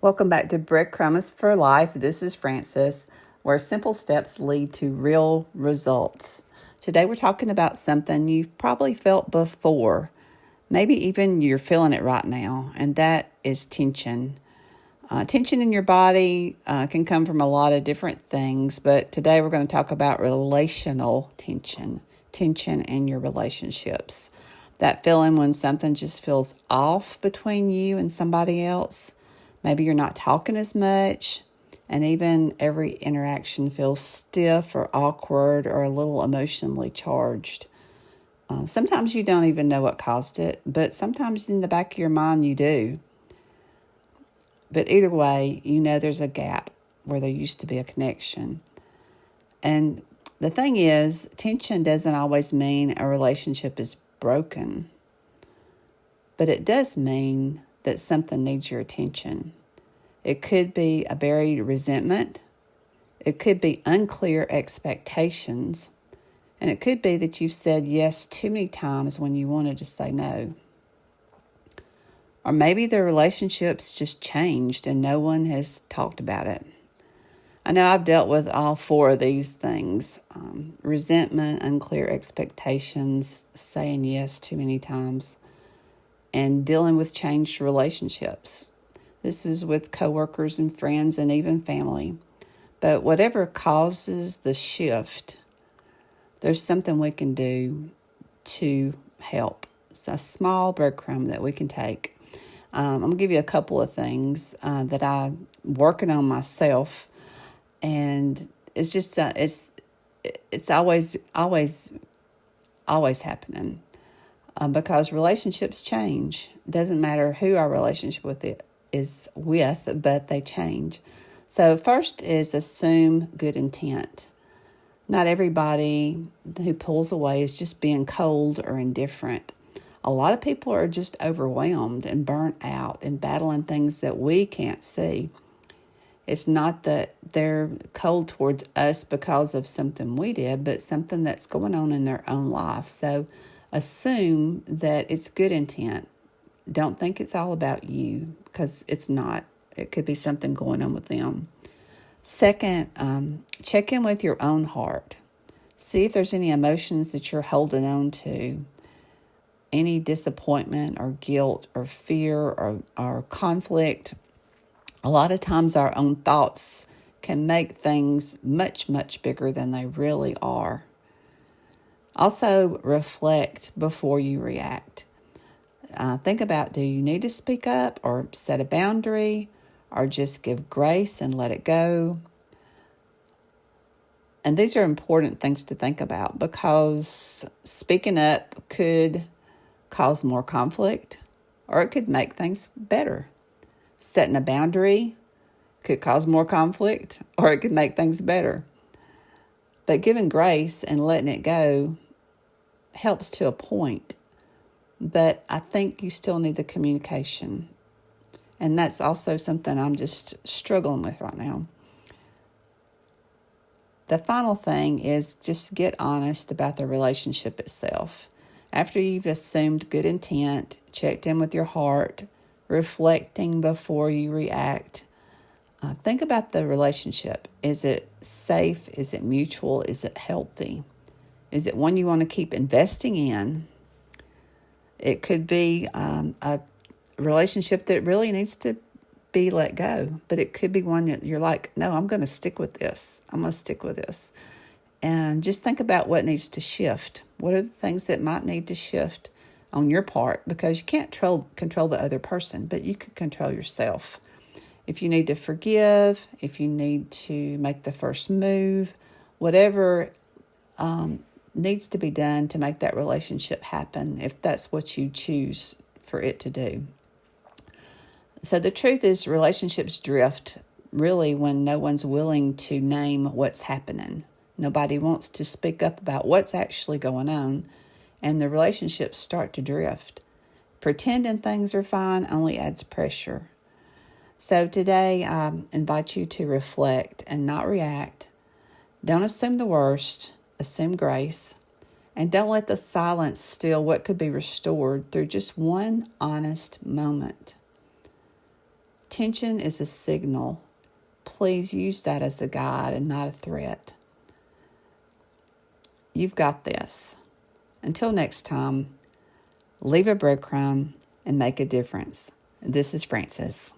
Welcome back to Breadcrumbs for Life. This is Frances, where simple steps lead to real results. Today we're talking about something you've probably felt before. Maybe even you're feeling it right now, and that is tension. Tension in your body can come from a lot of different things, but today we're going to talk about relational tension in your relationships. That feeling when something just feels off between you and somebody else. Maybe you're not talking as much, and even every interaction feels stiff or awkward or a little emotionally charged. Sometimes you don't even know what caused it, but sometimes in the back of your mind you do. But either way, you know there's a gap where there used to be a connection. And the thing is, tension doesn't always mean a relationship is broken, but it does mean that something needs your attention. It could be a buried resentment. It could be unclear expectations. And it could be that you've said yes too many times when you wanted to say no. Or maybe the relationship's just changed and no one has talked about it. I know I've dealt with all four of these things. Resentment, unclear expectations, saying yes too many times, and dealing with changed relationships. This is with coworkers and friends and even family. But whatever causes the shift, there's something we can do to help. It's a small breadcrumb that we can take. I'm going to give you a couple of things that I'm working on myself. And it's just, it's always happening. Because relationships change. It doesn't matter who our relationship is with, but they change. So first is assume good intent. Not everybody who pulls away is just being cold or indifferent. A lot of people are just overwhelmed and burnt out and battling things that we can't see. It's not that they're cold towards us because of something we did, but something that's going on in their own life. So assume that it's good intent. Don't think it's all about you, because it's not. It could be something going on with them. Second, check in with your own heart. See if there's any emotions that you're holding on to, any disappointment or guilt or fear or conflict. A lot of times our own thoughts can make things much, much bigger than they really are. Also, reflect before you react. Think about, do you need to speak up or set a boundary or just give grace and let it go? And these are important things to think about, because speaking up could cause more conflict or it could make things better. Setting a boundary could cause more conflict or it could make things better. But giving grace and letting it go helps to a point. But I think you still need the communication. And that's also something I'm just struggling with right now. The final thing is just get honest about the relationship itself. After you've assumed good intent, checked in with your heart, reflecting before you react, think about the relationship. Is it safe? Is it mutual? Is it healthy? Is it one you want to keep investing in? It could be a relationship that really needs to be let go, but it could be one that you're like, no, I'm going to stick with this. I'm going to stick with this. And just think about what needs to shift. What are the things that might need to shift on your part? Because you can't control the other person, but you can control yourself. If you need to forgive, if you need to make the first move, whatever needs to be done to make that relationship happen, if that's what you choose for it to do. So the truth is, relationships drift really when no one's willing to name what's happening. Nobody wants to speak up about what's actually going on, and the relationships start to drift. Pretending things are fine only adds pressure. So today, I invite you to reflect and not react. Don't assume the worst. Assume grace, and don't let the silence steal what could be restored through just one honest moment. tension is a signal, please use that as a guide and not a threat. You've got this. Until next time, leave a breadcrumb and make a difference. This is Frances.